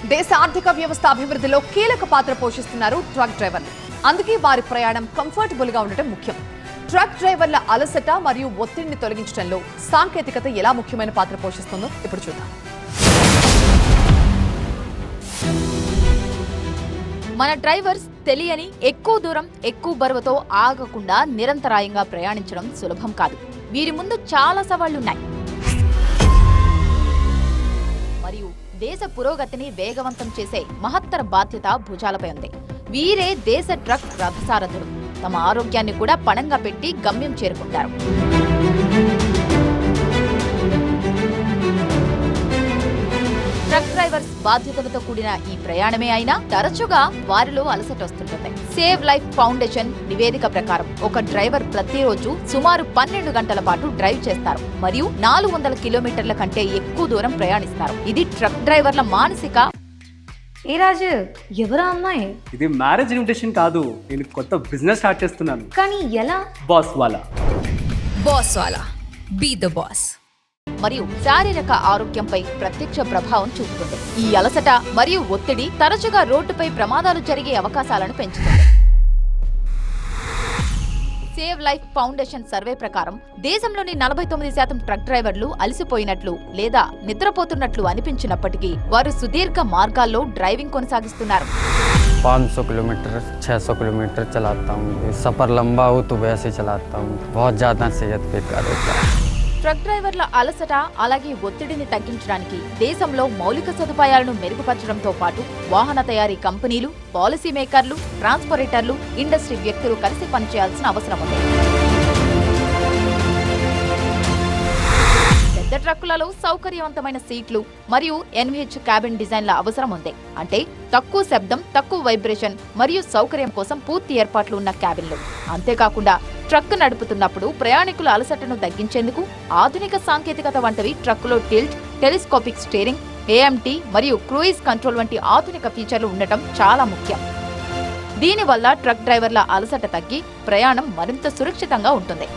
దేశ ఆర్థిక వ్యవస్థ అభివృద్ధిలో కీలక పాత్ర పోషిస్తున్నారు ట్రక్ డ్రైవర్లు. అందుకే వారి ప్రయాణం కంఫర్టబుల్ గా ఉండటం ముఖ్యం. ట్రక్ డ్రైవర్ల అలసట మరియు ఒత్తిడిని తొలగించడంలో సాంకేతికత ఎలా ముఖ్యమైన పాత్ర పోషిస్తుందో ఇప్పుడు చూద్దాం. మన డ్రైవర్స్ తెలియని ఎక్కువ దూరం ఎక్కువ బరువుతో ఆగకుండా నిరంతరాయంగా ప్రయాణించడం సులభం కాదు. వీరి ముందు చాలా సవాళ్లున్నాయి మరియు దేశ పురోగతిని వేగవంతం చేసే మహత్తర బాధ్యత భుజాలపై ఉంది. వీరే దేశ ట్రక్ రథసారథులు. తమ ఆరోగ్యాన్ని కూడా పణంగా పెట్టి గమ్యం చేరుకుంటారు. ట్రక్ డ్రైవర్స్ బాధ్యతలతో కూడిన ఈ ప్రయాణమే అయినా తరచుగా వారిలో అలసట వస్తుంటుంది. సేవ్ లైఫ్ ఫౌండేషన్ నివేదిక ప్రకారం ఒక డ్రైవర్ ప్రతిరోజు సుమారు 12 గంటల పాటు డ్రైవ్ చేస్తారు మరియు 400 కిలోమీటర్ల కంటే ఎక్కువ దూరం ప్రయాణిస్తారు. ఇది ట్రక్ డ్రైవర్ల మానసిక. ఏ రాజు, ఎవరా అమ్మాయి? ఇది మ్యారేజ్ ఇన్విటేషన్ కాదు, నేను కొత్త బిజినెస్ స్టార్ట్ చేస్తున్నాను. కానీ ఎలా? బాస్ వాలా బీ ద బాస్. మరియు శారీరక ఆరోగ్యంపై ప్రత్యక్ష ప్రభావం చూపుతుంది. ఈ అలసట మరియు ఒత్తిడి తరచుగా రోడ్డుపై ప్రమాదాలు జరిగే అవకాశాలను పెంచుతుంది. సేవ్ లైఫ్ ఫౌండేషన్ సర్వే ప్రకారం దేశంలోని 49% ట్రక్ డ్రైవర్లు అలసిపోయినట్లు లేదా నిద్రపోతున్నట్లు అనిపించినప్పటికీ వారు సుదీర్ఘ మార్గాల్లో డ్రైవింగ్ కొనసాగిస్తున్నారు. 500 किलोमीटर 600 किलोमीटर चलाता हूँ. सफ़र लंबा हो तो वैसे चलाता हूँ. बहुत ज़्यादा सेहत बेकार होता है. ట్రక్ డ్రైవర్ల అలసట అలాగే ఒత్తిడిని తగ్గించడానికి దేశంలో మౌలిక సదుపాయాలను మెరుగుపరచడంతో పాటు వాహన తయారీ కంపెనీలు, పాలసీ మేకర్లు, ట్రాన్స్పోరేటర్లు, ఇండస్ట్రీ వ్యక్తులు కలిసి పనిచేయాల్సిన అవసరం ఉంది. పెద్ద ట్రక్కులలో సౌకర్యవంతమైన సీట్లు మరియు NVH క్యాబిన్ డిజైన్ల అవసరం ఉంది. అంటే తక్కువ శబ్దం, తక్కువ వైబ్రేషన్ మరియు సౌకర్యం కోసం పూర్తి ఏర్పాట్లు ఉన్న క్యాబిన్లు. అంతేకాకుండా ట్రక్ నడుపుతున్నప్పుడు ప్రయాణికుల అలసటను తగ్గించేందుకు ఆధునిక సాంకేతికత వంటివి ట్రక్కులో టిల్ట్, టెలిస్కోపిక్ స్టీరింగ్, AMT మరియు క్రూయిజ్ కంట్రోల్ వంటి ఆధునిక ఫీచర్లు ఉండటం చాలా ముఖ్యం. దీనివల్ల ట్రక్ డ్రైవర్ల అలసట తగ్గి ప్రయాణం మరింత సురక్షితంగా ఉంటుంది.